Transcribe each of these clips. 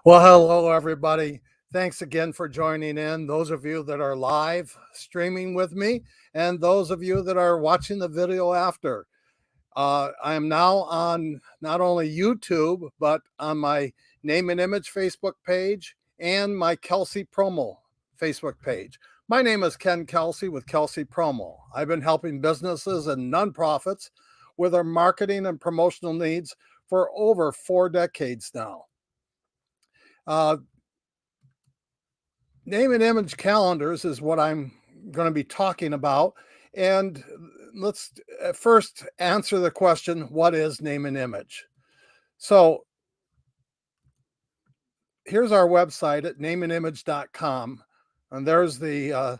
Well, hello, everybody. Thanks again for joining in. Those of you that are live streaming with me, and those of you that are watching the video after. I am now on not only YouTube, but on my Name and Image Facebook page and my KelseyPromo Facebook page. My name is Ken Kelsey with KelseyPromo. I've been helping businesses and nonprofits with their marketing and promotional needs for over 4 decades now. Name and image calendars is what I'm going to be talking about. And let's first answer the question, what is name and image? So here's our website at nameandimage.com. And there's the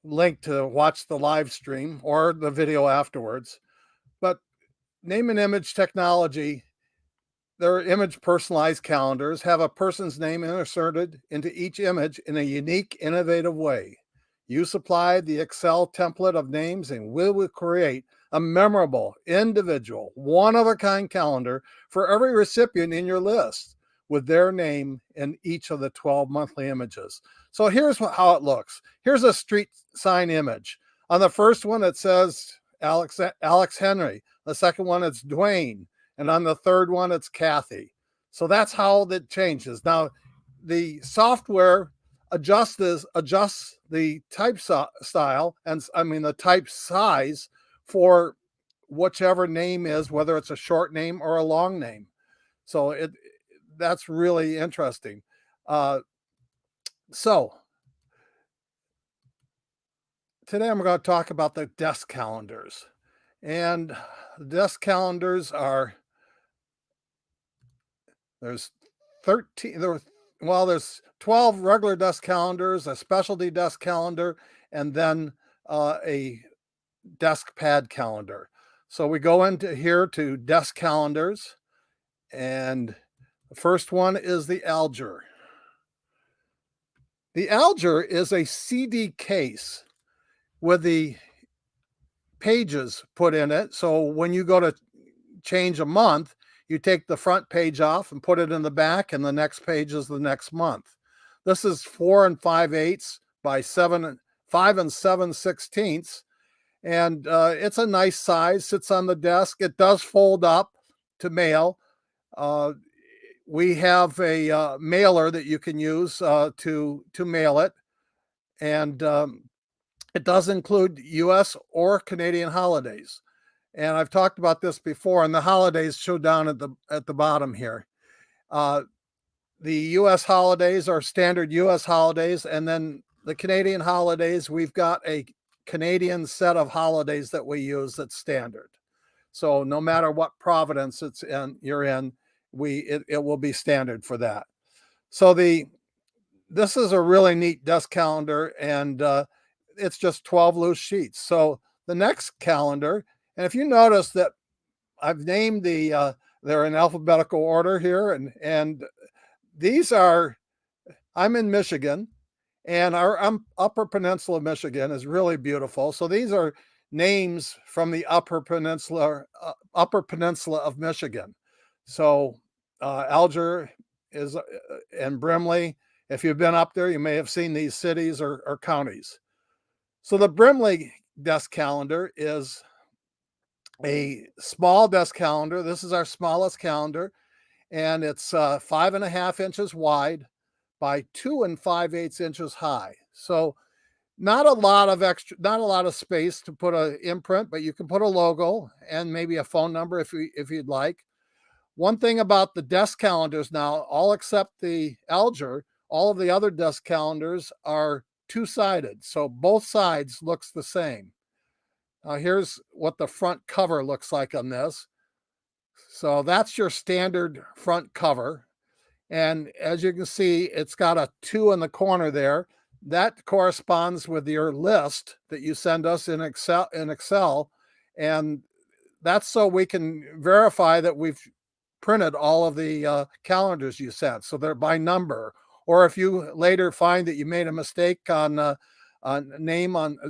link to watch the live stream or the video afterwards. But name and image technology, their image personalized calendars have a person's name inserted into each image in a unique, innovative way. You supply the Excel template of names and we will create a memorable, individual, one-of-a-kind calendar for every recipient in your list with their name in each of the 12 monthly images. So here's how it looks. Here's a street sign image. On the first one, it says Alex Henry. The second one, it's Dwayne. And on the third one, it's Kathy. So that's how that changes. Now, the software adjusts the type style and the type size for whichever name is, whether it's a short name or a long name. So that's really interesting. So today I'm going to talk about the desk calendars. And the desk calendars are, there's 12 regular desk calendars, a specialty desk calendar, and then a desk pad calendar. So we go into here to desk calendars, and the first one is the Alger. The Alger is a CD case with the pages put in it. So when you go to change a month, you take the front page off and put it in the back, and the next page is the next month. This is 4 5/8 by 5 7/16, and it's a nice size. Sits on the desk. It does fold up to mail. We have a mailer that you can use to mail it, and it does include U.S. or Canadian holidays. And I've talked about this before, and the holidays show down at the bottom here. The U.S. holidays are standard U.S. holidays, and then the Canadian holidays, we've got a Canadian set of holidays that we use that's standard. So no matter what province you're in, it will be standard for that. So this is a really neat desk calendar, and it's just 12 loose sheets. So the next calendar. And if you notice that I've named they're in alphabetical order here, and these are, I'm in Michigan, and our Upper Peninsula of Michigan is really beautiful. So these are names from the Upper Peninsula of Michigan. So Alger is and Brimley. If you've been up there, you may have seen these cities or counties. So the Brimley desk calendar is a small desk calendar. This is our smallest calendar, and it's 5.5 inches wide by 2 5/8 inches high. So not a lot of space to put an imprint, but you can put a logo and maybe a phone number if you'd like. One thing about the desk calendars now, all except the Alger, all of the other desk calendars are two-sided. So both sides looks the same. Now here's what the front cover looks like on this. So that's your standard front cover. And as you can see, it's got a 2 in the corner there. That corresponds with your list that you send us in Excel. And that's so we can verify that we've printed all of the calendars you sent. So they're by number. Or if you later find that you made a mistake on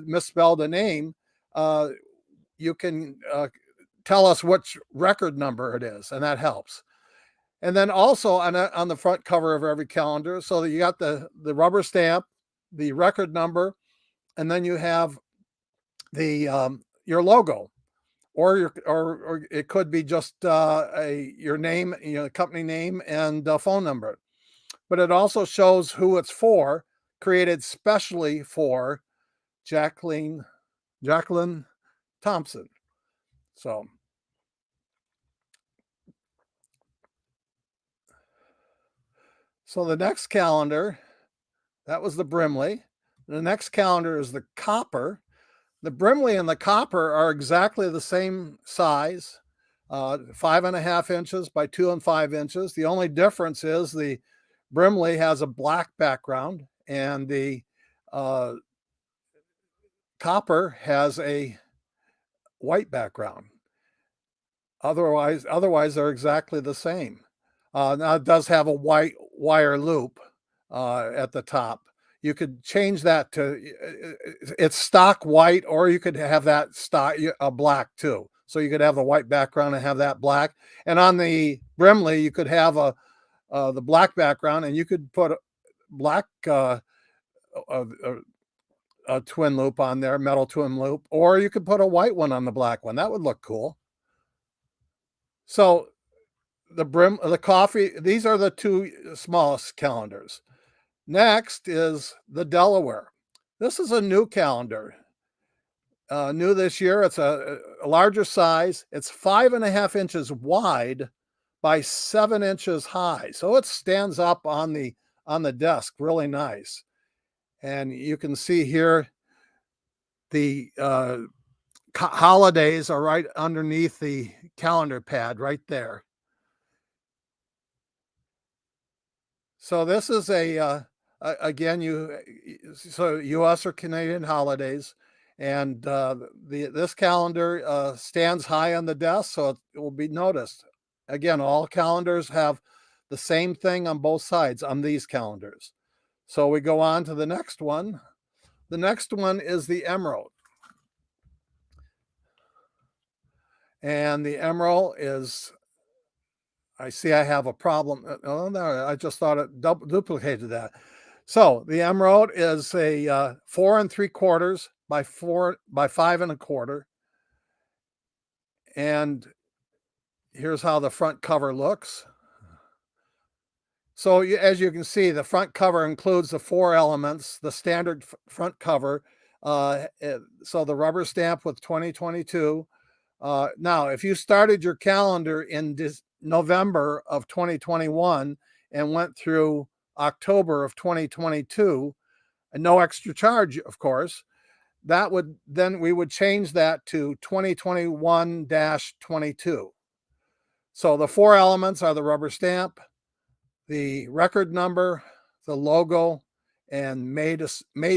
misspelled a name, you can tell us which record number it is, and that helps. And then also on the front cover of every calendar, so that you got the rubber stamp, the record number, and then you have the your logo, or it could be just your name, company name and phone number. But it also shows who it's for, created specially for Jacqueline Thompson. So the next calendar, that was the Brimley. The next calendar is the copper. The Brimley and the copper are exactly the same size, 5.5 inches by 2 and 5 inches. The only difference is the Brimley has a black background and the uh, copper has a white background. Otherwise, they're exactly the same. Now it does have a white wire loop at the top. You could change that to it's stock white, or you could have that stock black too. So you could have the white background and have that black. And on the Brimley, you could have the black background, and you could put black a twin loop on there, metal twin loop, or you could put a white one on the black one. That would look cool. So the coffee, these are the two smallest calendars. Next is the Delaware. This is a new calendar, new this year. It's a larger size. It's 5.5 inches wide by 7 inches high. So it stands up on the desk really nice. And you can see here the holidays are right underneath the calendar pad right there. So this is again, so U.S. or Canadian holidays, and this calendar stands high on the desk, so it will be noticed. Again, all calendars have the same thing on both sides on these calendars. So we go on to the next one. The next one is the Emerald. And the Emerald is, I see I have a problem. Oh, no, I just thought it duplicated that. So the Emerald is a 4 3/4 by 5 1/4. And here's how the front cover looks. So as you can see, the front cover includes the 4 elements, the standard front cover. So the rubber stamp with 2022. Now, if you started your calendar in November of 2021 and went through October of 2022, and no extra charge, of course, we would change that to 2021-22. So the 4 elements are the rubber stamp, the record number, the logo, and made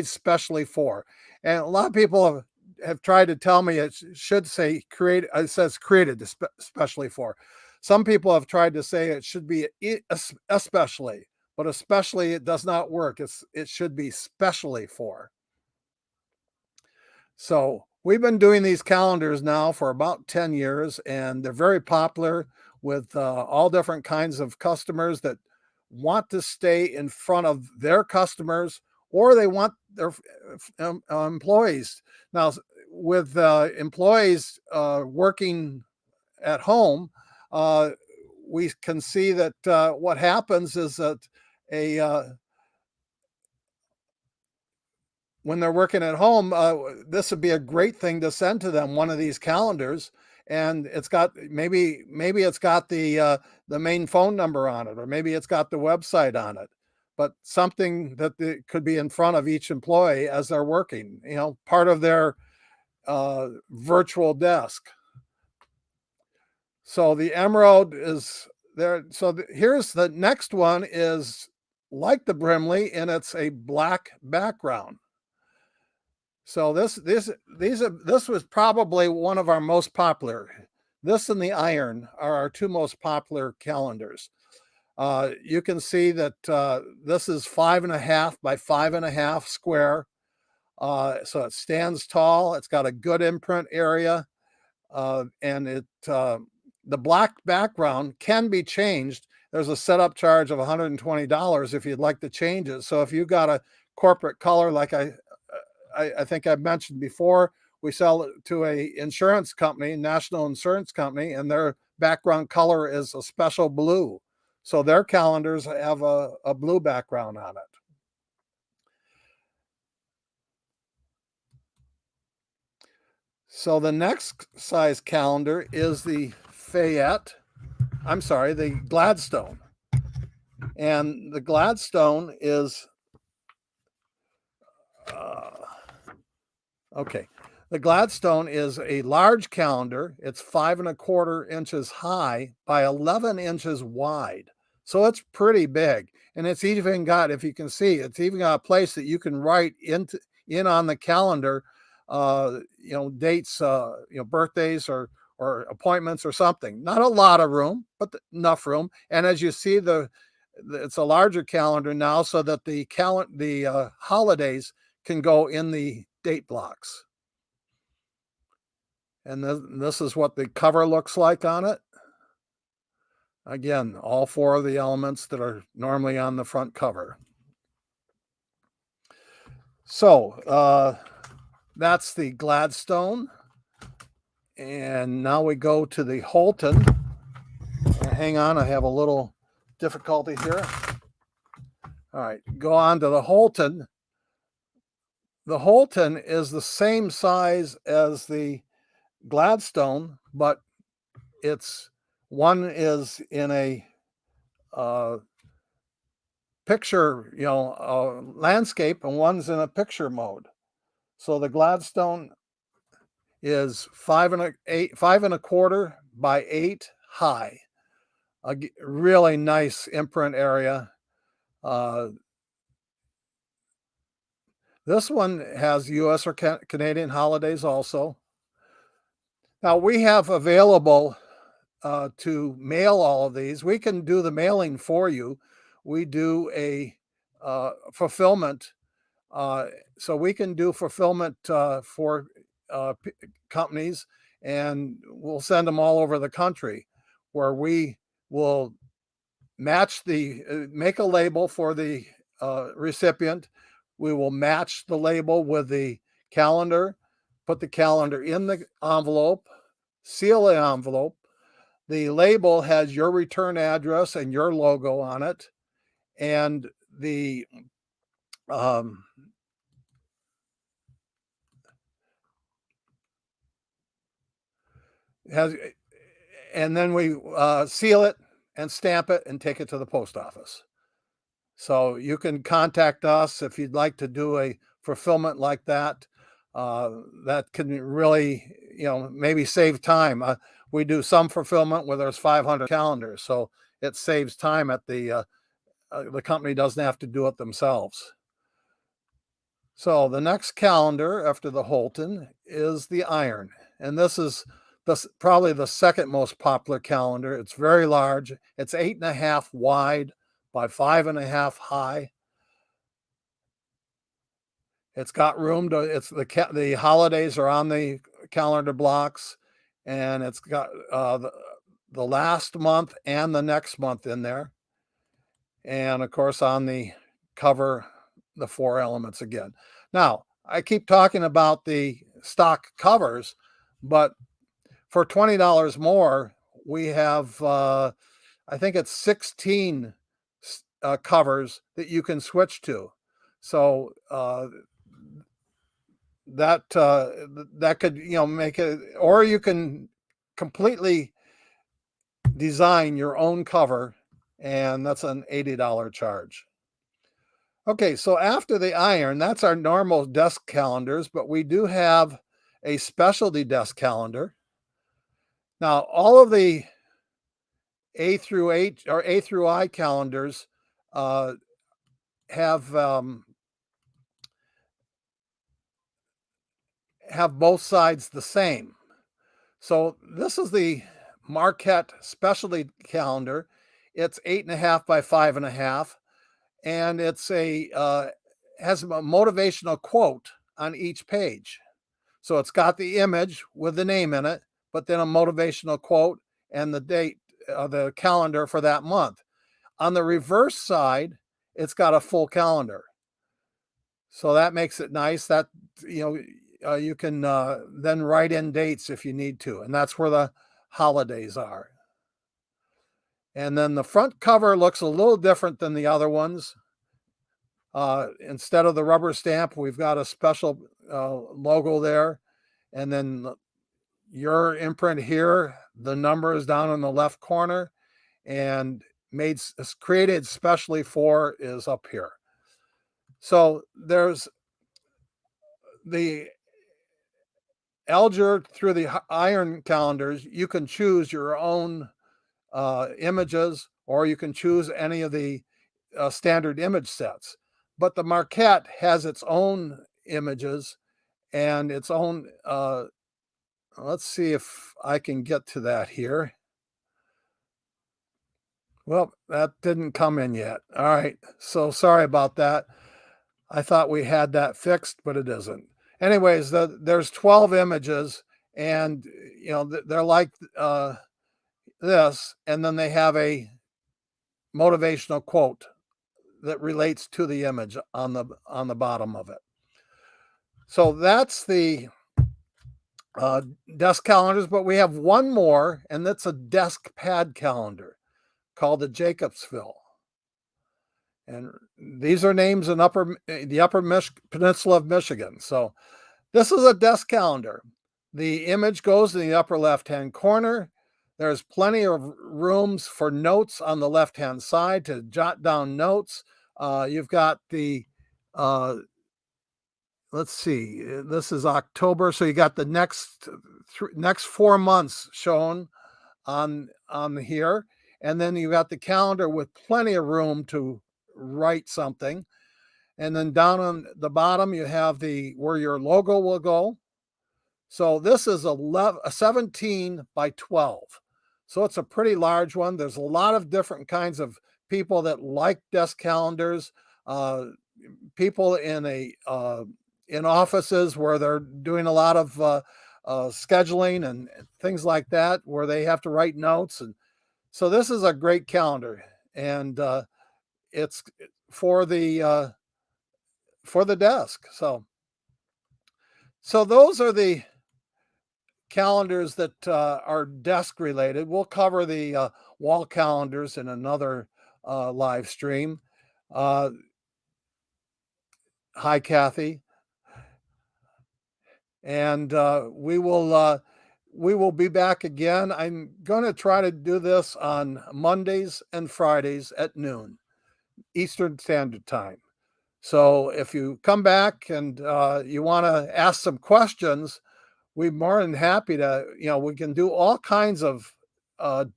specially for. And a lot of people have tried to tell me it should say created. It says created especially for. Some people have tried to say it should be especially, but especially it does not work. It should be specially for. So we've been doing these calendars now for about 10 years, and they're very popular with all different kinds of customers that want to stay in front of their customers, or they want their employees. Now, with employees working at home, we can see that what happens is that when they're working at home, this would be a great thing to send to them, one of these calendars. And it's got maybe it's got the main phone number on it, or maybe it's got the website on it, but something that could be in front of each employee as they're working, part of their virtual desk. So the Emerald is there. So here's the next one, is like the Brimley, and it's a black background. So this was probably one of our most popular. This and the Iron are our two most popular calendars. You can see that this is 5.5 by 5.5 square. So it stands tall. It's got a good imprint area, and the black background can be changed. there's a setup charge of $120 if you'd like to change it. So if you got a corporate color, like I think I mentioned before, we sell it to a insurance company, national insurance company, and their background color is a special blue. So their calendars have a blue background on it. So the next size calendar is the the Gladstone. And the Gladstone is, okay. The Gladstone is a large calendar. It's 5.25 inches high by 11 inches wide. So it's pretty big. And it's even got, if you can see, it's even got a place that you can write in on the calendar, dates, birthdays or appointments or something. Not a lot of room, but enough room. And as you see, it's a larger calendar now, so that the holidays can go in the date blocks. And this is what the cover looks like on it. Again, all four of the elements that are normally on the front cover. So that's the Gladstone. And now we go to the Holton. Hang on, I have a little difficulty here. All right, go on to the Holton. The Holton is the same size as the Gladstone, but one is in a picture, landscape, and one's in a picture mode. So the Gladstone is 5.25 by 8 high. A really nice imprint area. This one has U.S. or Canadian holidays also. Now we have available to mail all of these. We can do the mailing for you. We do a fulfillment. So we can do fulfillment for companies, and we'll send them all over the country, where we will make a label for the recipient. We will match the label with the calendar, put the calendar in the envelope, seal the envelope. The label has your return address and your logo on it, and and then we seal it and stamp it and take it to the post office. So you can contact us if you'd like to do a fulfillment like that. That can really, maybe save time. We do some fulfillment where there's 500 calendars, so it saves time at the company doesn't have to do it themselves. So the next calendar after the Holton is the Iron, and this is probably the second most popular calendar. It's very large. It's 8.5 wide by 5.5 high. It's got room to. The holidays are on the calendar blocks, and it's got the last month and the next month in there, and of course on the cover, the 4 elements again. Now I keep talking about the stock covers, but for $20 more, we have I think it's 16 covers that you can switch to. So that could make it, or you can completely design your own cover, and that's an $80 charge. Okay, so after the Iron, that's our normal desk calendars, but we do have a specialty desk calendar. Now, all of the A through H or A through I calendars have both sides the same. So this is the Marquette Specialty Calendar. It's 8.5 by 5.5, and it's has a motivational quote on each page. So it's got the image with the name in it, but then a motivational quote and the date, the calendar for that month. on the reverse side, it's got a full calendar. So that makes it nice that, you can then write in dates if you need to. And that's where the holidays are. And then the front cover looks a little different than the other ones. Instead of the rubber stamp, we've got a special logo there. And then your imprint here, the number is down in the left corner, and created specially for is up here. So there's the Alger through the iron calendars. You can choose your own images, or you can choose any of the standard image sets. But the Marquette has its own images and its own. Let's see if I can get to that here. Well, that didn't come in yet. All right. So sorry about that. I thought we had that fixed, but it isn't. Anyways, there's 12 images, and they're like this, and then they have a motivational quote that relates to the image on the bottom of it. So that's the desk calendars, but we have one more, and that's a desk pad calendar called the Jacobsville. And these are names in the upper peninsula of Michigan. So this is a desk calendar. The image goes in the upper left-hand corner. There's plenty of rooms for notes on the left-hand side to jot down notes. You've got the, let's see, this is October. So you got the next 4 months shown on here. And then you got the calendar with plenty of room to write something. And then down on the bottom, you have where your logo will go. So this is a 17 by 12. So it's a pretty large one. There's a lot of different kinds of people that like desk calendars. People in offices where they're doing a lot of scheduling and things like that, where they have to write notes. And so this is a great calendar, and it's for the desk. So those are the calendars that are desk related. We'll cover the wall calendars in another live stream. Hi, Kathy. And we will be back again. I'm going to try to do this on Mondays and Fridays at noon Eastern Standard Time. So if you come back and you want to ask some questions, we're more than happy to, we can do all kinds of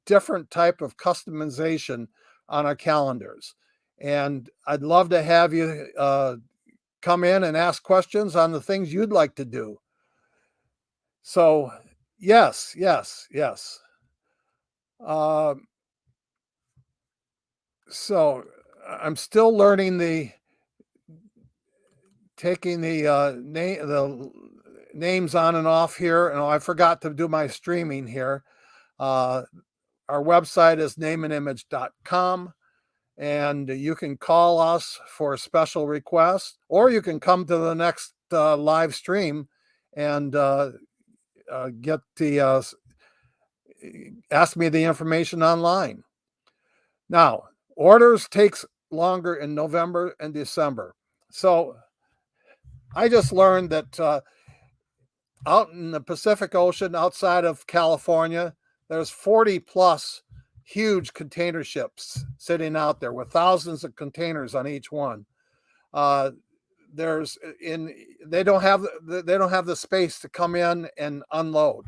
different type of customization on our calendars. And I'd love to have you come in and ask questions on the things you'd like to do. So yes. So I'm still learning taking the names on and off here. And I forgot to do my streaming here. Our website is nameandimage.com, and you can call us for a special request, or you can come to the next live stream and ask me the information online. Now, orders takes longer in November and December. So I just learned that out in the Pacific Ocean, outside of California, there's 40 plus huge container ships sitting out there with thousands of containers on each one. They don't have the space to come in and unload.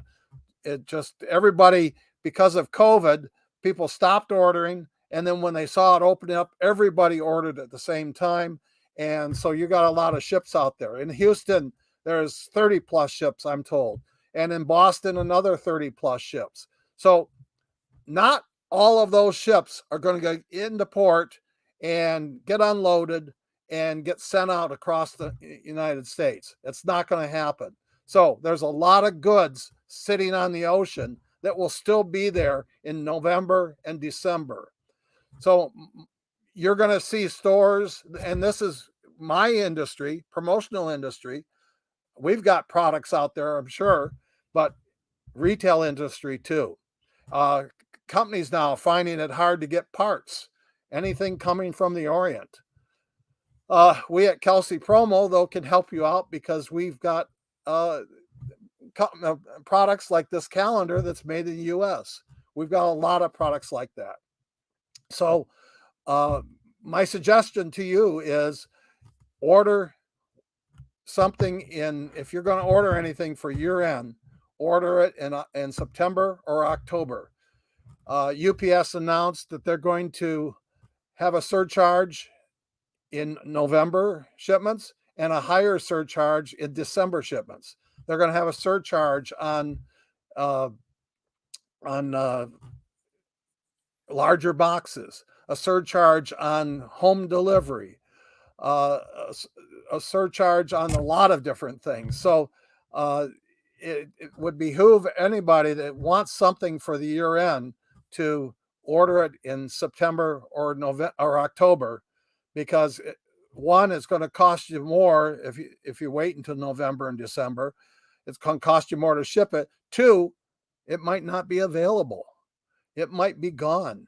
Everybody, because of COVID, people stopped ordering, and then when they saw it opening up, everybody ordered at the same time, and so you got a lot of ships out there. In Houston, there's 30 plus ships, I'm told, and in Boston, another 30 plus ships. So not all of those ships are going to get into port and get unloaded and get sent out across the United States. It's not going to happen. So there's a lot of goods sitting on the ocean that will still be there in November and December. So you're going to see stores, and this is my industry, promotional industry. We've got products out there, I'm sure, but retail industry too. Uh, Companies now finding it hard to get parts, anything coming from the Orient. We at KelseyPromo, though, can help you out because we've got products like this calendar that's made in the US. We've got a lot of products like that. So, my suggestion to you is order something if you're going to order anything for year end, order it in September or October. UPS announced that they're going to have a surcharge in November shipments and a higher surcharge in December shipments. They're going to have a surcharge on uh, larger boxes, a surcharge on home delivery, uh, a surcharge on a lot of different things. So it would behoove anybody that wants something for the year end to order it in September or November or October, because one, it's going to cost you more if you wait until November and December. It's going to cost you more to ship it. Two, it might not be available. It might be gone.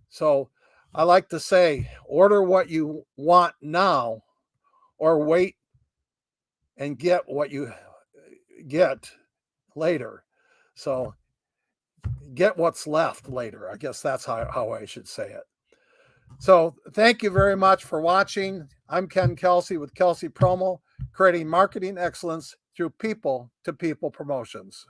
So I like to say, order what you want now, or wait and get what you get later. So get what's left later. I guess that's how I should say it. So thank you very much for watching. I'm Ken Kelsey with KelseyPromo, creating marketing excellence through people to people promotions.